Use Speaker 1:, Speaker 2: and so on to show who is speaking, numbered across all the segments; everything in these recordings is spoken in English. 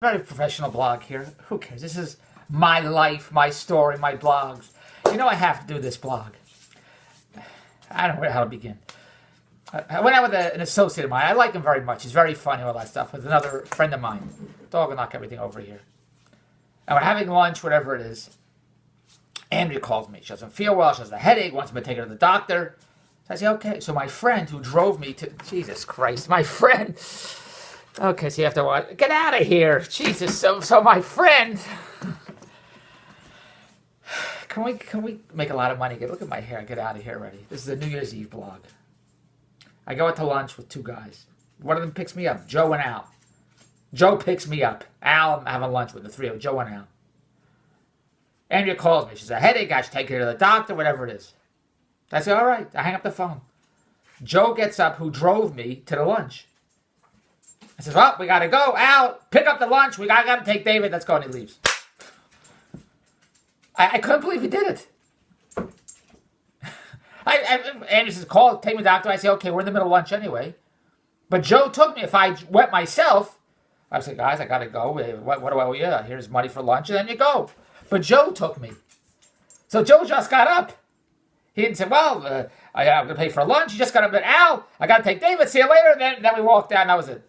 Speaker 1: Very professional blog here. Who cares? This is my life, my story, my blogs. You know I have to do this blog. I don't know how to begin. I went out with an associate of mine. I like him very much. He's very funny, all that stuff, with another friend of mine. Dog will knock everything over here. And we're having lunch, whatever it is. Andrea calls me. She doesn't feel well. She has a headache. Wants me to take her to the doctor. So I say, okay. So my friend who drove me to... Jesus Christ. My friend... Okay, so you have to watch. Get out of here. Jesus. So my friend... Can we make a lot of money? Look at my hair. Get out of here already. This is a New Year's Eve blog. I go out to lunch with two guys. One of them picks me up, Joe and Al. Joe picks me up. Al, I'm having lunch with the three of them, Joe and Al. Andrea calls me. She says, a headache. I should take her to the doctor, whatever it is. I say, all right. I hang up the phone. Joe gets up, who drove me to the lunch. I says, well, we got to go. Al, pick up the lunch. I got to take David. Let's go. And he leaves. I couldn't believe he did it. Andrea says, call, take me to the doctor. I say, okay, we're in the middle of lunch anyway. But Joe took me. If I went myself, I said, guys, I got to go. What do I owe you? Here's money for lunch, and then you go. But Joe took me. So Joe just got up. He didn't say, well, I'm going to pay for lunch. He just got up and, Al, I got to take David. See you later. And then we walked out, and that was it.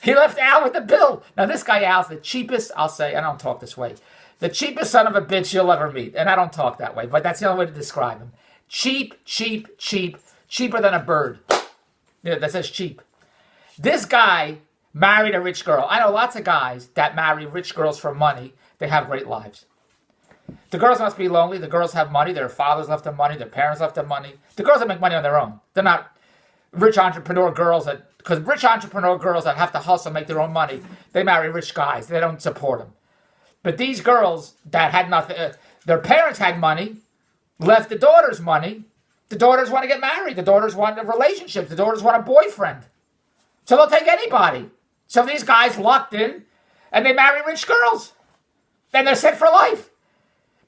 Speaker 1: He left Al with the bill. Now, this guy, Al's the cheapest, I'll say, I don't talk this way, the cheapest son of a bitch you'll ever meet. And I don't talk that way, but that's the only way to describe him. Cheap, cheap, cheap, cheaper than a bird. Yeah, that says cheap. This guy married a rich girl. I know lots of guys that marry rich girls for money. They have great lives. The girls must be lonely. The girls have money. Their fathers left them money. Their parents left them money. The girls that make money on their own. They're not rich entrepreneur girls that... Because rich entrepreneur girls that have to hustle, make their own money, they marry rich guys. They don't support them. But these girls that had nothing, their parents had money, left the daughters money. The daughters want to get married. The daughters want a relationship. The daughters want a boyfriend. So they'll take anybody. So these guys lucked in, and they marry rich girls. Then they're set for life.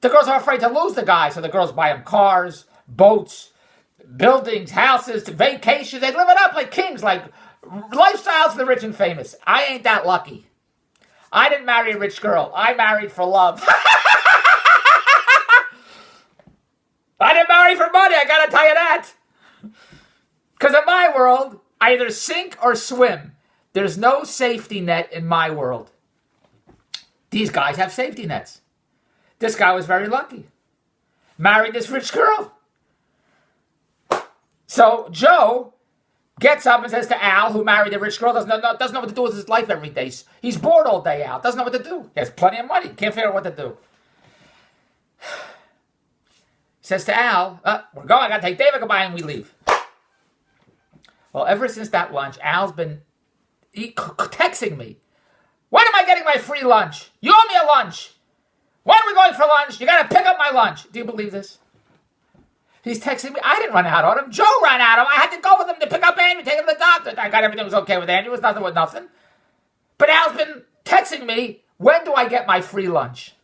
Speaker 1: The girls are afraid to lose the guy, so the girls buy them cars, boats, buildings, houses, vacations. They live it up like kings, like lifestyles for the rich and famous. I ain't that lucky. I didn't marry a rich girl. I married for love. I didn't marry for money, I gotta tell you that. Because in my world, I either sink or swim. There's no safety net in my world. These guys have safety nets. This guy was very lucky. Married this rich girl. So Joe gets up and says to Al, who married the rich girl, doesn't know what to do with his life every day. He's bored all day, Al. Doesn't know what to do. He has plenty of money. Can't figure out what to do. Says to Al, we're going. I got to take David. Goodbye, and we leave. Well, ever since that lunch, Al's been texting me. When am I getting my free lunch? You owe me a lunch. When are we going for lunch? You got to pick up my lunch. Do you believe this? He's texting me. I didn't run out on him. Joe ran out on him. I had to go with him to pick up Andrew, take him to the doctor. I got everything was okay with Andrew. It was nothing with nothing. But Al's been texting me, when do I get my free lunch?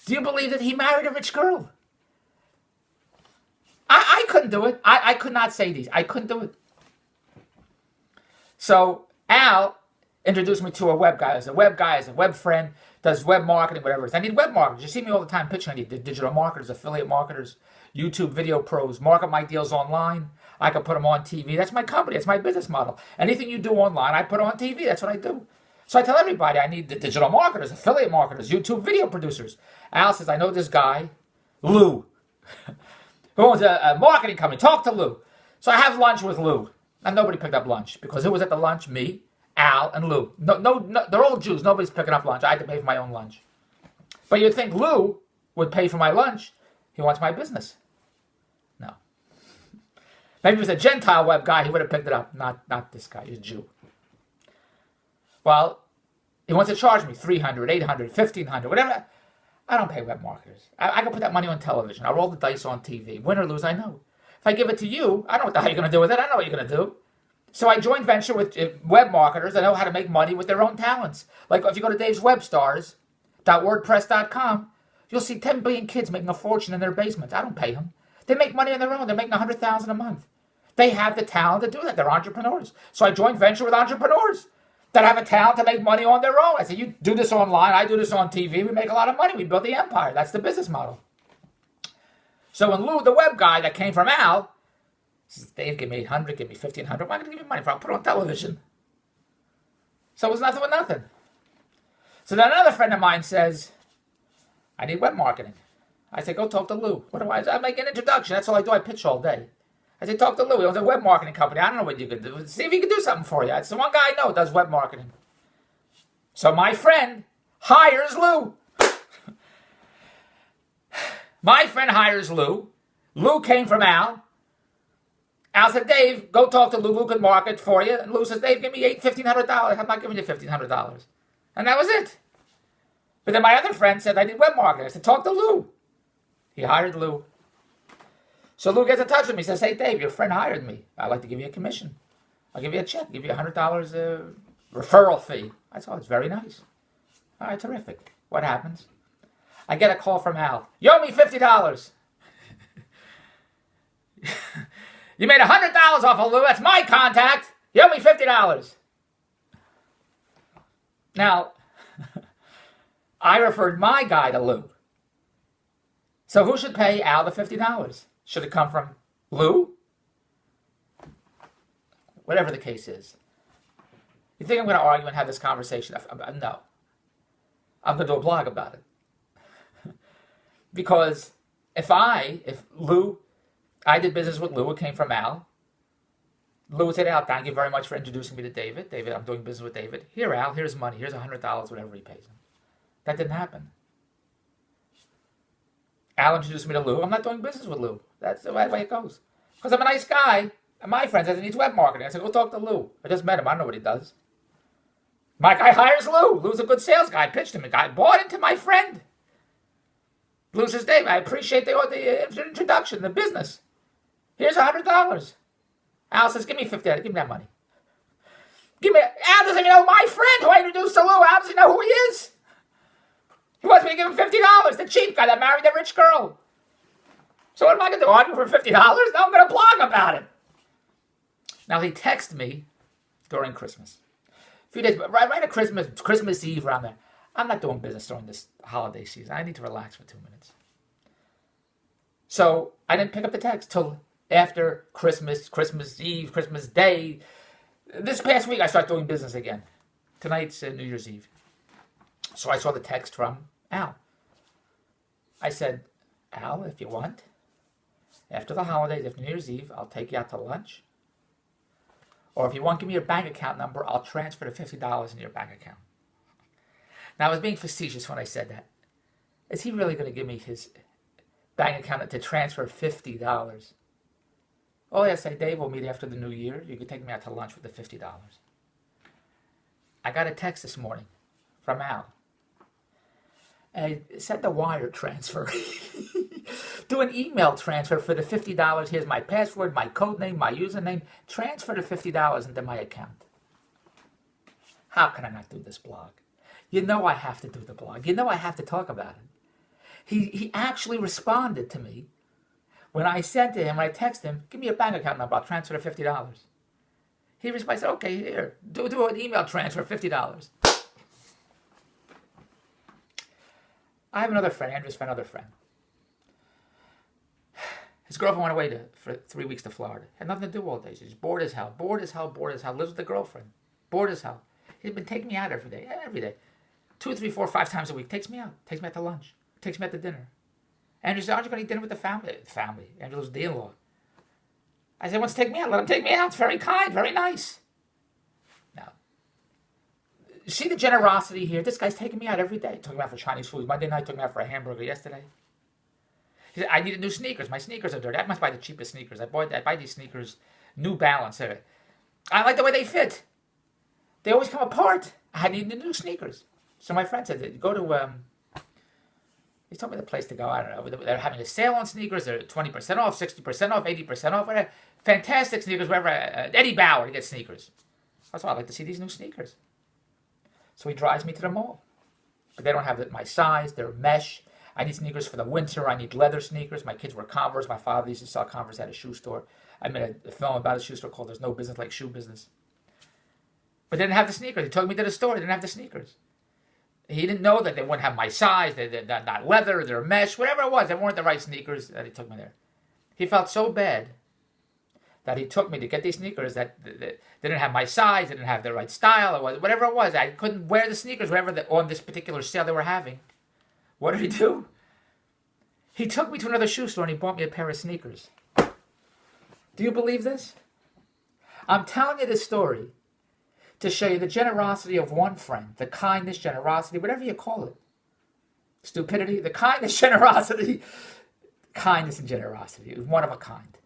Speaker 1: Do you believe that he married a rich girl? I couldn't do it. I could not say these. I couldn't do it. So Al introduced me to a web guy. As a web guy, as a web friend, does web marketing, whatever it is. I need web marketers. You see me all the time pitching. I need digital marketers, affiliate marketers, YouTube video pros, market my deals online. I can put them on TV. That's my company. That's my business model. Anything you do online, I put on TV. That's what I do. So I tell everybody I need the digital marketers, affiliate marketers, YouTube video producers. Al says, I know this guy, Lou, who owns a marketing company. Talk to Lou. So I have lunch with Lou. And nobody picked up lunch because who was at the lunch? Me, Al, and Lou. No, they're all Jews. Nobody's picking up lunch. I had to pay for my own lunch. But you'd think Lou would pay for my lunch. He wants my business. No. Maybe if it was a Gentile web guy, he would have picked it up. Not this guy. He's a Jew. Well, he wants to charge me $300, $800, $1,500, whatever. I don't pay web marketers. I can put that money on television. I roll the dice on TV. Win or lose, I know. If I give it to you, I don't know what the hell you're going to do with it. I know what you're going to do. So I joined venture with web marketers that know how to make money with their own talents. Like if you go to daveswebstars.wordpress.com, you'll see 10 billion kids making a fortune in their basements. I don't pay them. They make money on their own. They're making $100,000 a month. They have the talent to do that. They're entrepreneurs. So I joined venture with entrepreneurs. that have a talent to make money on their own. I said, you do this online, I do this on TV, we make a lot of money. We built the empire. That's the business model. So when Lou, the web guy that came from Al, says, Dave, give me 800, give me 1,500. Why am I going to give you money for? I'll put it on television. So it was nothing with nothing. So then another friend of mine says, I need web marketing. I said, go talk to Lou. What do I make an introduction. That's all I do. I pitch all day. I said, talk to Lou. He owns a web marketing company. I don't know what you could do. See if he can do something for you. It's the one guy I know who does web marketing. So my friend hires Lou. My friend hires Lou. Lou came from Al. Al said, Dave, go talk to Lou. Lou can market for you. And Lou says, Dave, give me $1,500. I'm not giving you $1,500. And that was it. But then my other friend said, I need web marketing. I said, talk to Lou. He hired Lou. So Lou gets in touch with me. He says, hey, Dave, your friend hired me. I'd like to give you a commission. I'll give you a check. I'll give you $100 referral fee. I thought, it's very nice. All right, terrific. What happens? I get a call from Al. You owe me $50. You made $100 off of Lou. That's my contact. You owe me $50. Now, I referred my guy to Lou. So who should pay Al the $50? Should it come from Lou? Whatever the case is. You think I'm going to argue and have this conversation? No. I'm going to do a blog about it. Because if Lou, I did business with Lou, it came from Al. Lou would say, Al, thank you very much for introducing me to David. David, I'm doing business with David. Here, Al, here's money. Here's $100, whatever he pays him. That didn't happen. Al introduced me to Lou. I'm not doing business with Lou. That's the way it goes. Because I'm a nice guy. And my friend says he needs web marketing. I said, go talk to Lou. I just met him. I don't know what he does. My guy hires Lou. Lou's a good sales guy. I pitched him. The guy bought into my friend. Lou says, Dave, I appreciate the introduction, the business. Here's $100. Al says, give me $50. Give me that money. Al doesn't even know my friend who I introduced to Lou. Al doesn't know who he is. He wants me to give him $50. The cheap guy that married the rich girl. So what am I going to do? Argue for $50? No, I'm going to blog about it. Now, he texted me during Christmas. A few days, right at Christmas Eve around there. I'm not doing business during this holiday season. I need to relax for 2 minutes. So I didn't pick up the text till after Christmas, Christmas Eve, Christmas Day. This past week, I started doing business again. Tonight's New Year's Eve. So I saw the text from Al. I said, Al, if you want, after the holidays, after New Year's Eve, I'll take you out to lunch. Or if you want, give me your bank account number. I'll transfer the $50 into your bank account. Now, I was being facetious when I said that. Is he really going to give me his bank account to transfer $50? Oh, yes, I say, Dave, we'll meet after the new year. You can take me out to lunch with the $50. I got a text this morning from Al. And send a wire transfer. Do an email transfer for the $50. Here's my password, my code name, my username. Transfer the $50 into my account. How can I not do this blog? You know I have to do the blog. You know I have to talk about it. He actually responded to me when I said to him, when I texted him, give me your bank account number, I'll transfer the $50. He responded, I said, okay, here, do an email transfer, $50. I have another friend, Andrew's friend, another friend. His girlfriend went away for 3 weeks to Florida. Had nothing to do all day. She's bored as hell, bored as hell, bored as hell. Lives with the girlfriend. Bored as hell. He's been taking me out every day. 2, 3, 4, 5 times a week. Takes me out. Takes me out to lunch. Takes me out to dinner. Andrew said, aren't you going to eat dinner with the family? Andrew was the in-law. I said, wants to take me out. Let him take me out. It's very kind, very nice. Now, see the generosity here? This guy's taking me out every day. Took me out for Chinese food. Monday night, took me out for a hamburger yesterday. He said, I needed new sneakers. My sneakers are dirty. I must buy the cheapest sneakers. I buy these sneakers, New Balance. I like the way they fit. They always come apart. I needed new sneakers. So my friend said, go to, he told me the place to go. I don't know. They're having a sale on sneakers. They're 20% off, 60% off, 80% off. Whatever. Fantastic sneakers, wherever. Eddie Bauer to get sneakers. That's why I'd like to see these new sneakers. So he drives me to the mall. But they don't have my size. They're mesh. I need sneakers for the winter. I need leather sneakers. My kids wear Converse. My father used to sell Converse at a shoe store. I made a film about a shoe store called There's No Business Like Shoe Business. But they didn't have the sneakers. He took me to the store. They didn't have the sneakers. He didn't know that they wouldn't have my size. They're not leather. They're mesh. Whatever it was. They weren't the right sneakers that he took me there. He felt so bad that he took me to get these sneakers that they didn't have my size. They didn't have the right style. It was, whatever it was. I couldn't wear the sneakers on this particular sale they were having. What did he do? He took me to another shoe store and he bought me a pair of sneakers. Do you believe this? I'm telling you this story to show you the generosity of one friend, the kindness, generosity, whatever you call it. Stupidity, the kindness, generosity, kindness and generosity. It was one of a kind.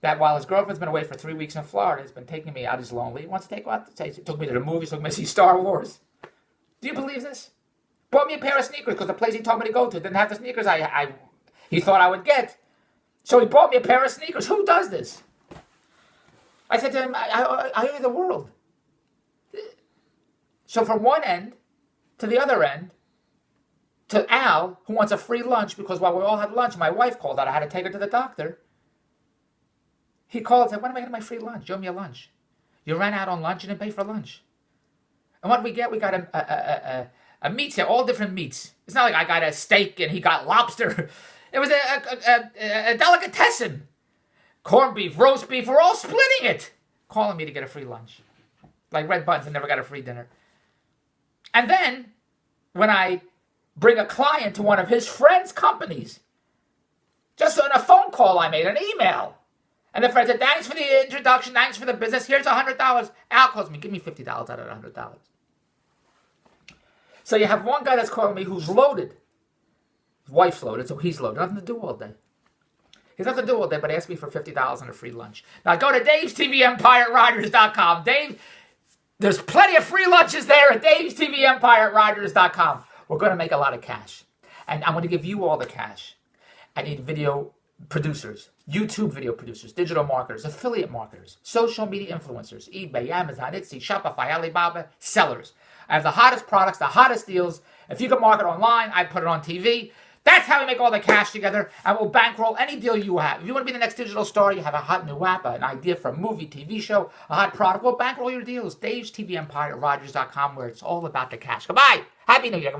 Speaker 1: That while his girlfriend's been away for 3 weeks in Florida, he's been taking me out, he's lonely. He wants to take me out. He took me to the movies, took me to see Star Wars. Do you believe this? Bought me a pair of sneakers because the place he told me to go to didn't have the sneakers he thought I would get. So he bought me a pair of sneakers. Who does this? I said to him, I owe you the world. So from one end to the other end, to Al, who wants a free lunch because while we all had lunch, my wife called out. I had to take her to the doctor. He called and said, when am I getting my free lunch? You owe me a lunch. You ran out on lunch and didn't pay for lunch. And what did we get? We got a meat set, all different meats. It's not like I got a steak and he got lobster. It was a delicatessen. Corned beef, roast beef, we're all splitting it. Calling me to get a free lunch. Like Red Buttons, I never got a free dinner. And then, when I bring a client to one of his friend's companies, just on a phone call I made, an email, and the friend said, thanks for the introduction, thanks for the business, here's $100. Al calls me, give me $50 out of the $100. So you have one guy that's calling me who's loaded. His wife's loaded, so he's loaded. Nothing to do all day. He has nothing to do all day, but asked me for $50 and a free lunch. Now go to Dave'sTVEmpire@Rogers.com. Dave, there's plenty of free lunches there at Dave'sTVEmpire@Rogers.com. We're going to make a lot of cash. And I'm going to give you all the cash. I need video producers, YouTube video producers, digital marketers, affiliate marketers, social media influencers, eBay, Amazon, Etsy, Shopify, Alibaba, sellers. I have the hottest products, the hottest deals. If you can market online, I put it on TV. That's how we make all the cash together, and we'll bankroll any deal you have. If you want to be the next digital star, you have a hot new app, an idea for a movie, TV show, a hot product, we'll bankroll your deals. Dave's TV Empire at Rogers.com, where it's all about the cash. Goodbye. Happy New Year. Goodbye.